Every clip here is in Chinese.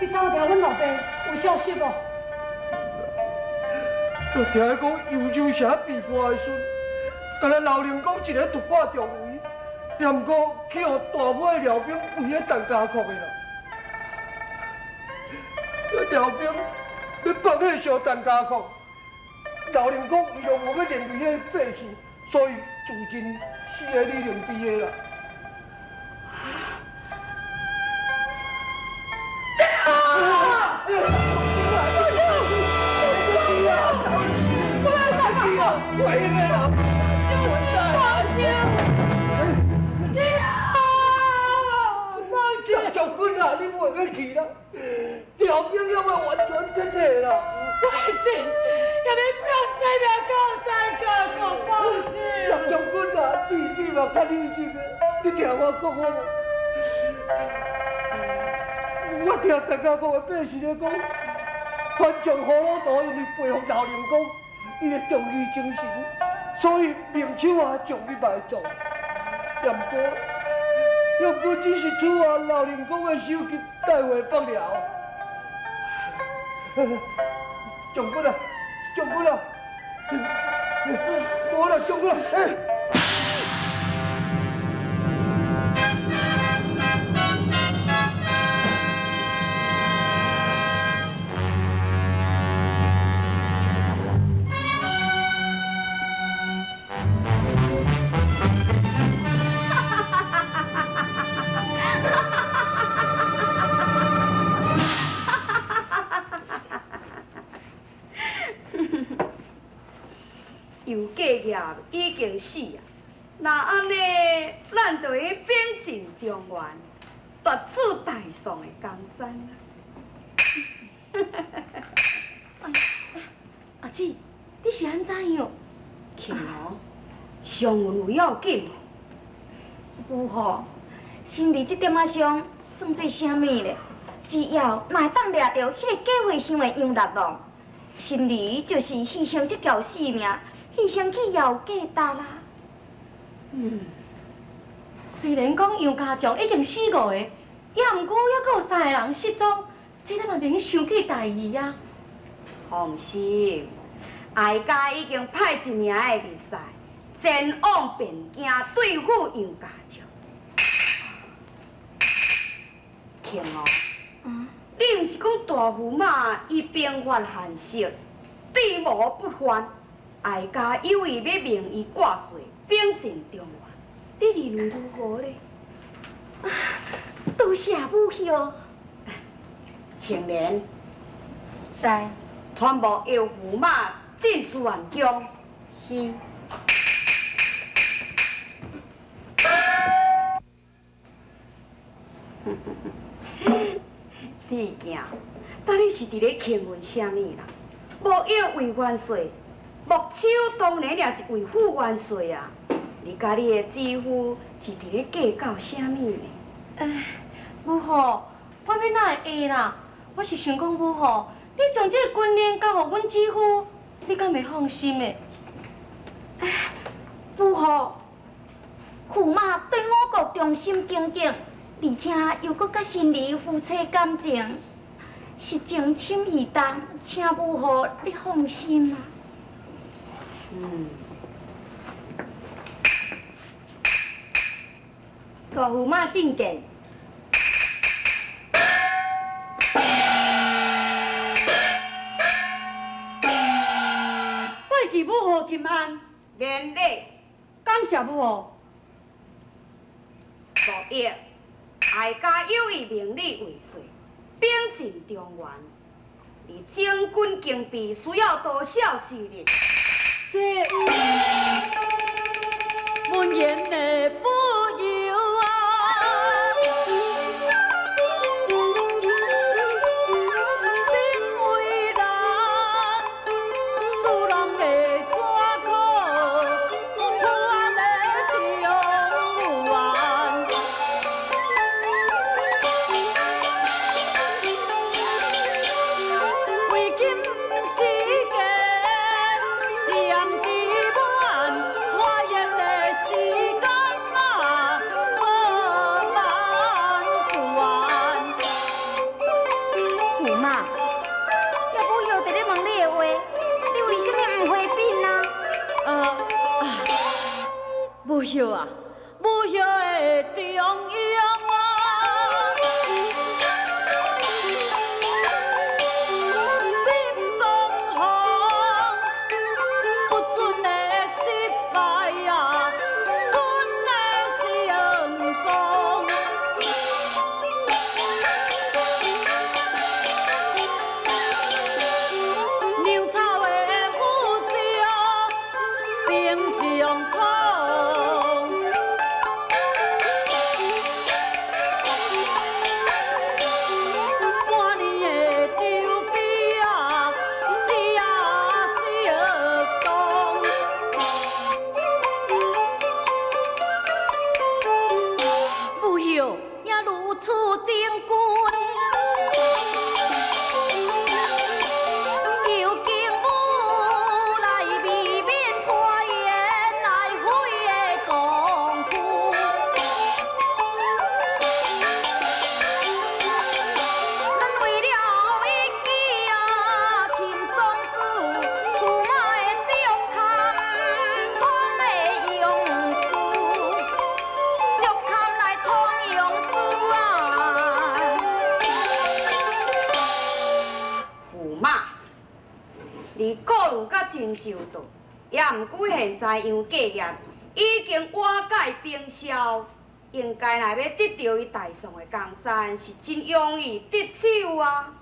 你打电阮老爸有消息无？我听讲幽州城变卦的孙，敢若老灵公一个独霸重围，也毋过去互大尾辽兵围个陈家库的啦。辽兵要放火烧陈家库，老灵公伊就无要连累迄百姓，所以自尽死在李陵边的啦。我应该啦，我在。将军啊，你袂要去啦，辽兵要要完全撤退啦。我是也要不要生命到大家讲报纸。陆将军啊，你嘛较理智的，你听我讲好无？我听大家讲的百姓咧讲，反将葫芦岛因为背负老灵公。伊的忠义精神，所以明手啊将伊埋葬。也毋过只是处啊老灵公的手机带回北辽。将军啊，将军啊，无啦，将军啊，杨继业已经死啊，那安尼，咱就去秉尽中原，夺取大宋的江山啊！阿姊，你是安怎样？庆娥，上运有要紧母后，心里这点仔伤算做啥物咧？只要若会当掠到迄个假话上的杨立郎，心里就是牺牲这条性命。牺牲去姚家达啦。虽然讲杨家将已经死5个，也毋过还阁有3个人失踪，这个嘛免伤起大意啊。放心，哀家已经派一名的义士前往汴京对付杨家将。庆哦，你毋是讲大驸马伊兵法罕色，地无不犯？哀家有意要命伊挂帅，秉尽中原，你认为如何呢？多谢母后。青莲，在，传报姚驸马进出元江。是。弟囝，当你是伫咧庆问啥物啦？无要为元帅。木手当然也是为父元帅啊！你甲你的姊夫是伫咧计较啥物呢？母后，我要哪会会啦？我是想讲母后，你将这个军令交予阮姊夫，你敢袂放心的？母后，驸马对我国忠心耿耿，而且又搁甲心里夫妻感情，是情深意重，请母后你放心啦。大驸马觐见。拜祭母后金安，连累，感谢母后。无益，哀家有意命你为帅，秉尽中原。你整军经备需要多少时日？这文言的不由啊，心为难，使人的怎可破了中原？为今之计。将基本拖延的时间啊！不晓的中央啊。心放空，不准的失败呀，准的成功。牛草的副将，兵将通。半年的丢比啊，只啊小讲。不晓也如此真君。又经武来避免拖延来回的功夫，咱为了一己啊添双子，驸马的足堪通的用事，足堪来通用事啊。驸马，你过路甲真周到，也毋过现在样过业已经瓦解冰消，应该若要得到伊大宋的江山，是真容易得手啊！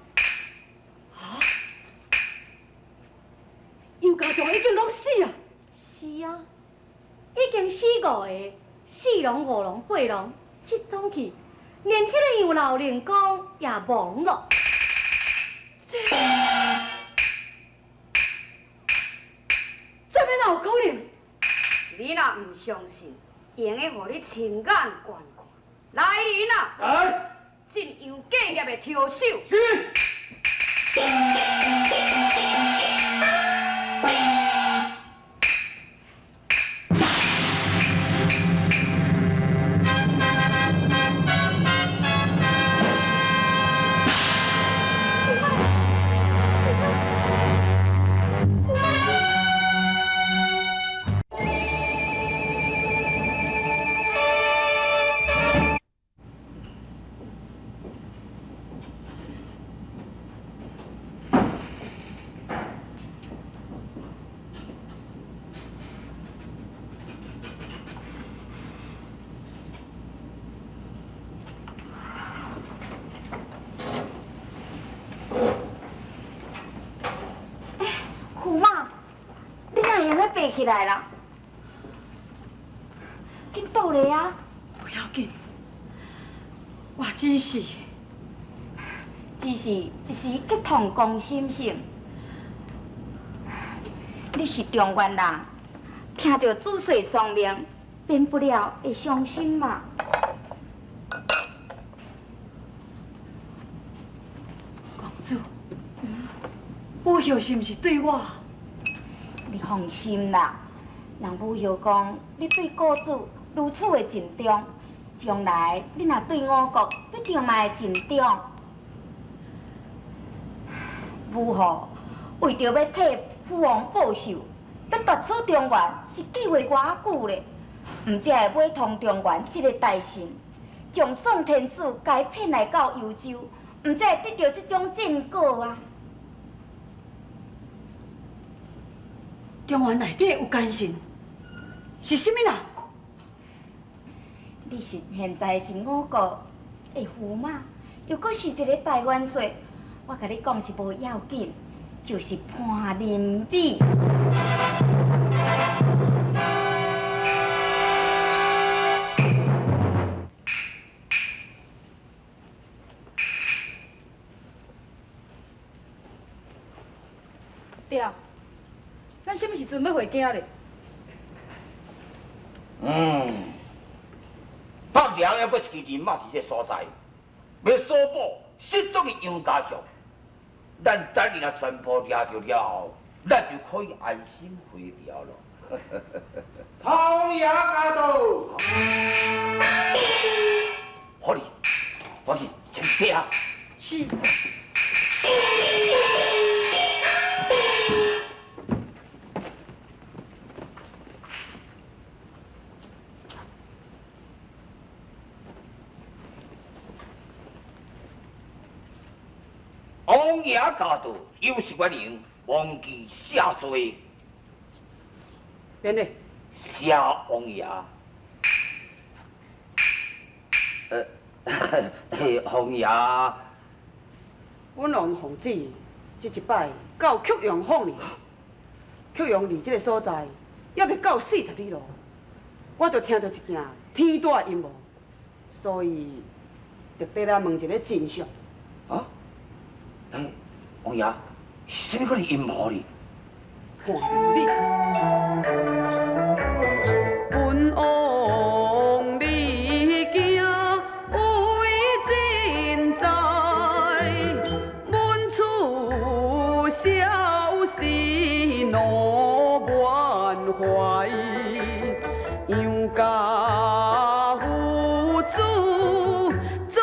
杨家将已经拢死啊！是啊，已经死5个，4龙、5龙、8龙失踪去，连迄个杨老灵公也亡了。这边哪有可能？你若毋相信，用个互你亲眼观看。来人啊！来，这样过业的挑手。是。驸马，你哪会要爬起来啦？紧倒来啊！不要紧，我只是一时激动攻心性。你是中原人，听到子孙丧命，免不了会伤心嘛。公主，武孝是毋是对我？你放心啦，人武孝讲你对故主如此的尽忠，将来你若对我国必定嘛会尽忠。武孝为着要替父王报仇，要夺取中原，是计划偌久咧，毋才会买通中原这个大臣，将宋天子该骗来到幽州，毋才会得到这种正果啊！中原内底有奸臣，是甚物人？你是现在是我国的驸马，又搁是一个大元帅，我甲你讲是无要紧，就是潘林美。对，咱什么时阵要回家咧？北梁还要一支人马伫这所在，要搜捕失踪的杨家将。咱等伊若全部抓到了后，咱就可以安心回朝了。草野驾到，好哩，赶紧前去啊！是。爷驾到，有事原因，忘记下罪。免礼。下王爷。王爷。阮王奉旨，这一摆到曲阳访你。曲阳离这个所在，也未到40里路，我就听到一件天大阴谋，所以特地来问一个真相。啊？王爷，是啥物款阴谋呢？看你。本王历经为真在，满处小事怒满怀，杨家父子做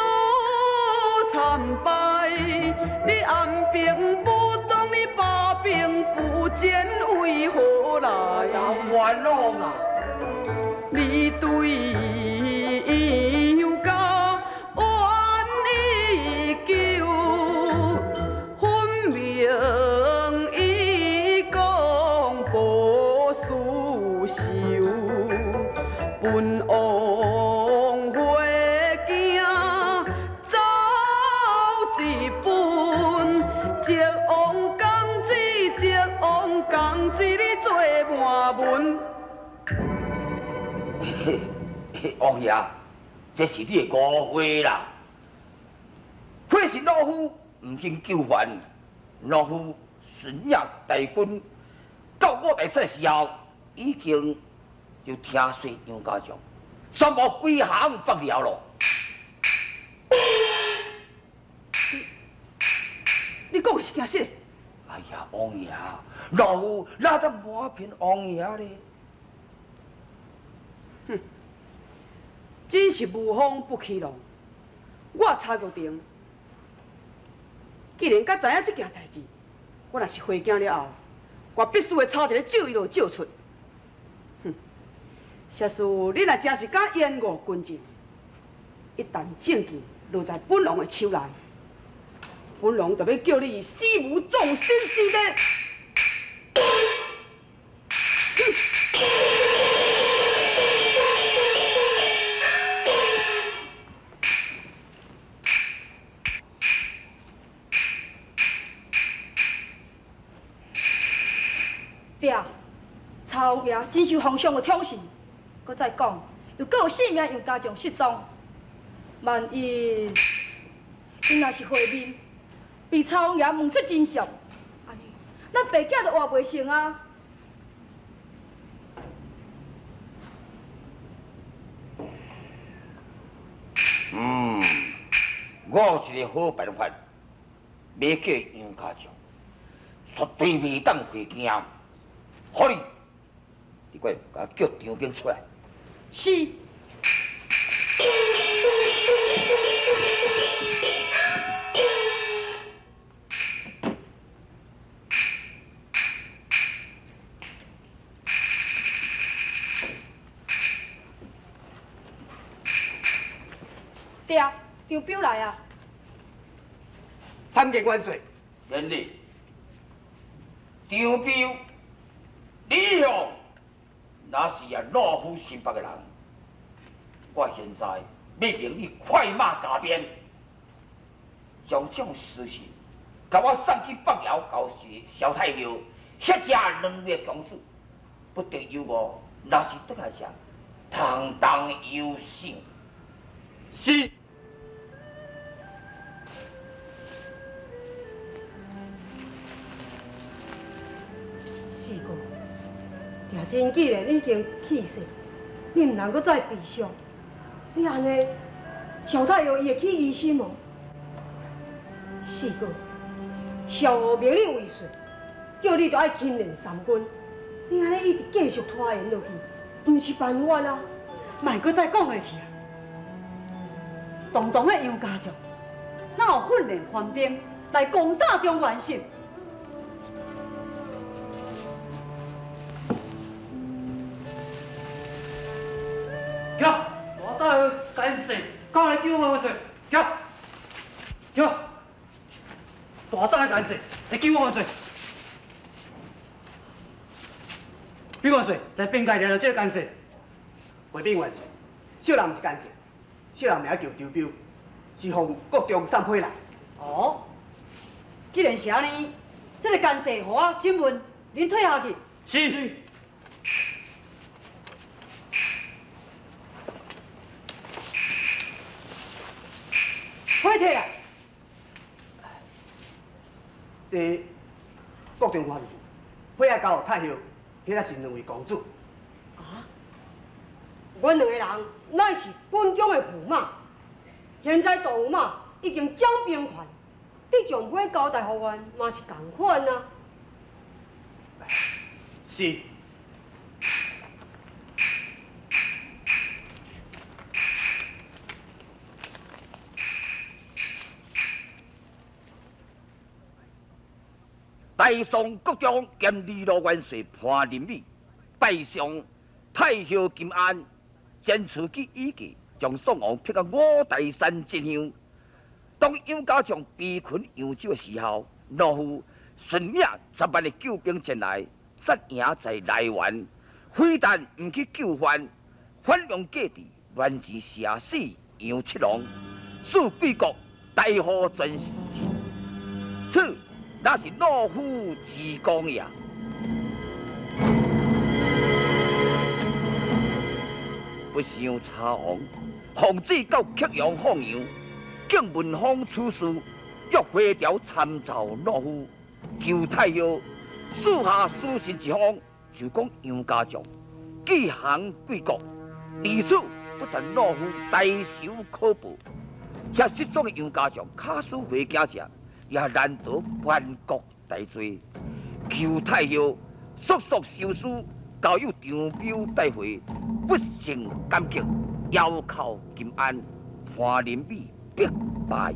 惨败，你安平不当，你把兵不见，为何来？冤枉啊！你对杨家冤已久，分明伊讲无事受，本王会惊走一本，直往江子，直往江子，你做满文。王爷，这是你的误会啦！或是老夫唔经救援，老夫顺业大军到我大帅时候，已经就听说杨家将全部归降北辽咯。你讲的是真实？哎呀，王爷，老夫哪得瞒骗王爷咧？真是无风不起浪。我查决定，既然甲知影这件代志，我若是回京了后，我必须会抄一个咒语落照出。邪事，你若真是敢掩护军情，一旦证据落在本王的手内，本王就要叫你死无葬身之地。爹，曹王爷真受皇上的宠信，搁再讲，又搁有4名杨家将失踪，万一因若是会面，被曹王爷问出真相，安尼，咱爸囝就活袂成啊！我有一个好办法，要叫杨家将绝对袂当回京。好哩，你快甲叫张兵出来。是。爹，张表来啊！参见万岁。免礼。张彪，李雄，那是也老夫心腹的人。我现在要命你快马加鞭，将这种私信，甲我送去北辽交萧太后，迄只2月公主，不得有误。若是倒来时，堂堂有幸。是。四哥，爹亲既然已经去世，你唔通搁再悲伤。你安尼，萧太后伊会起疑心哦。四哥，萧后命你为顺，叫你着爱勤练三军。你安尼一直继续拖延落去，唔是办法啊！莫搁再讲下去啊！堂堂的杨家将，哪有训练官兵来攻打中原省？叫大大夫干事，刚来叫我说，叫大大夫干涉，会救我万岁！比万岁在边界抓到这个干涉。回禀万岁，小人毋是干涉，小人名叫周彪，是奉国中送批来。哦，既然是安尼，这个干涉，予我审问，恁退下去。是。快退来！这国中法律部，批下交予太后，迄才是两位公主。阮两个人乃是本宫的驸马，现在大驸马已经掌兵权，你将批交代予阮，嘛是共款啊。是。大宋国中兼二路元帅潘仁美，拜上太后金安，坚持其意计，将宋王撇到五台山真香。当杨家将逼困扬州的时候，老夫顺命10万的救兵前来，杀赢在内援，非但唔去救援，反用计计乱箭射死杨七郎，使贵国大祸全身。此那是老夫之功呀！不想查王，奉旨到曲阳放羊，敬文芳处事，欲回朝参照老夫，求太后赐下书信一封，就讲杨家将寄降贵国，至此不但老夫大受可报，且失踪的杨家将卡死回家者。也难得万国大罪，求太后速速收书，交由张彪带回，不胜感激，遥靠金安，潘仁美必败。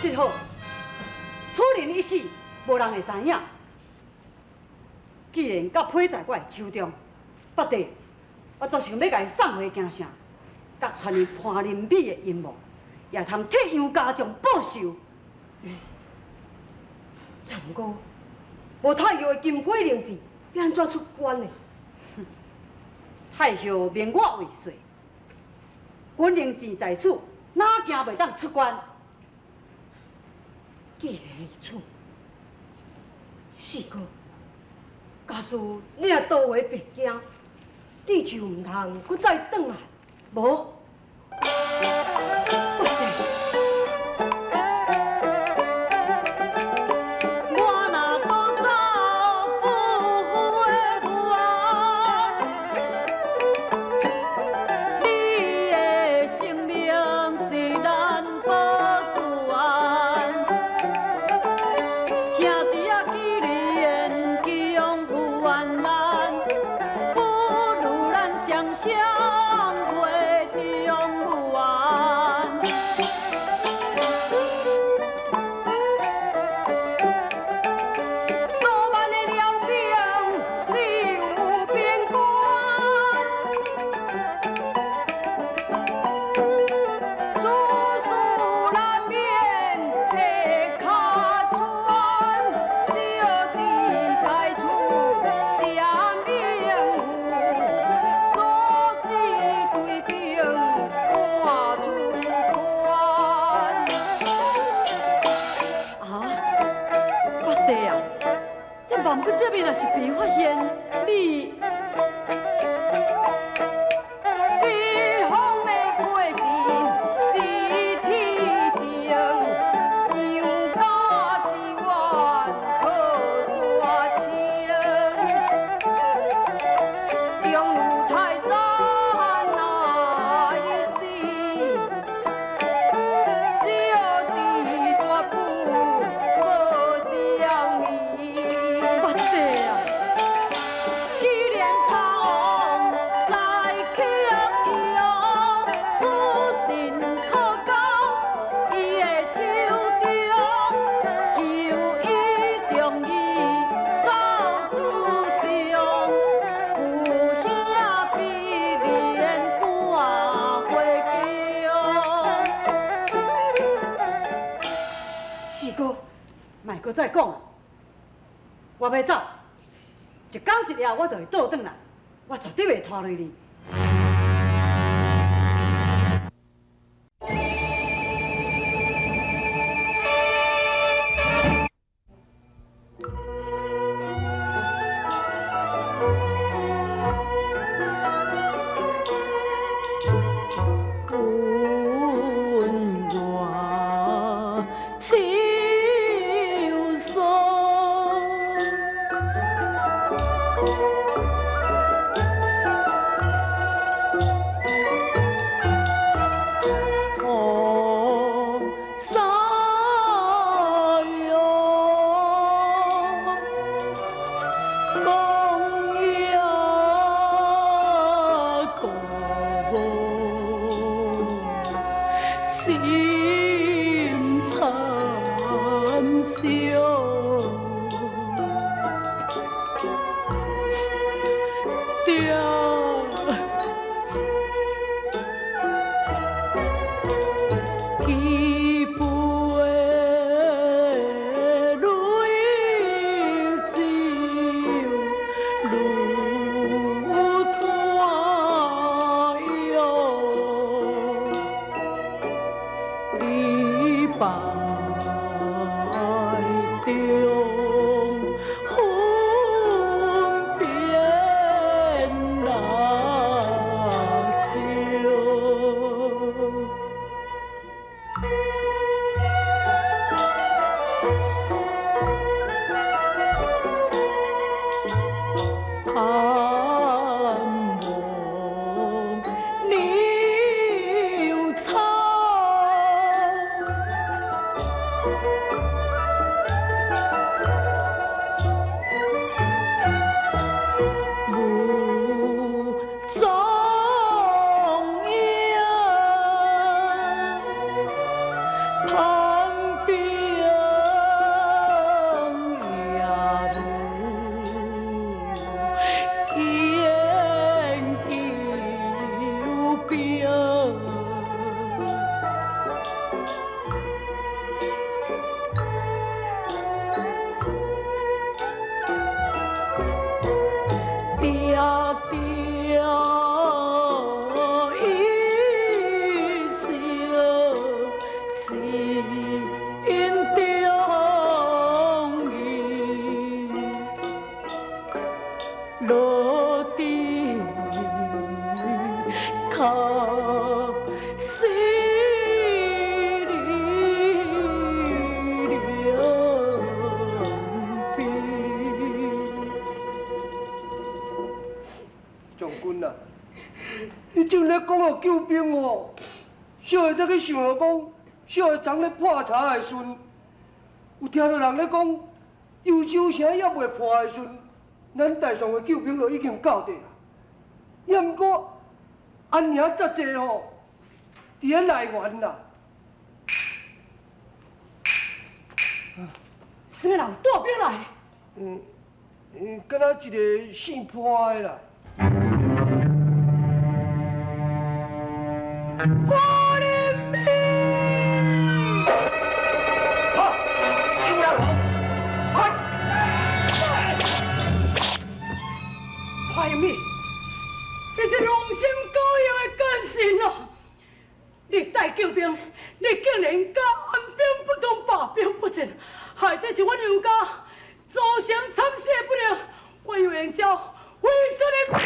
得好，此人一死，无人会知影。既然甲批在我的手中，不得，我作想要甲伊送回京城，甲传入潘仁美的阴谋，也通替杨家将报仇。也毋过，无太后的金批令旨，要安怎出关呢？太后命我为帅，军令旨在此，哪惊袂当出关？既然如此，四哥，假使你若逃回北京，你就毋通搁再转来，无？不对。这边若是被发现，你这方的背信是天情，杨家之冤可说清。中路泰山那一时，小弟绝不说相离。不得啊！搁再讲啊！我要走，一天一夜我就会倒转来，我绝对袂拖累你。将军啊，你正咧讲到救兵哦，小下才去想到讲，小下昨咧破查的时阵，有听到人咧讲，幽州城也未破的时阵，咱台上的救兵就已经到地啊。也毋过，安尼遮济吼，伫咧内园啦。什么人带兵来？敢若一个姓潘的啦。花莲米，好，金牙龙，快！花莲米，你这龙心狗样的干神哦！你带救兵，你竟然甲按兵不动，罢兵不进，害得是阮杨家造成惨死不了。我有言教，为什么？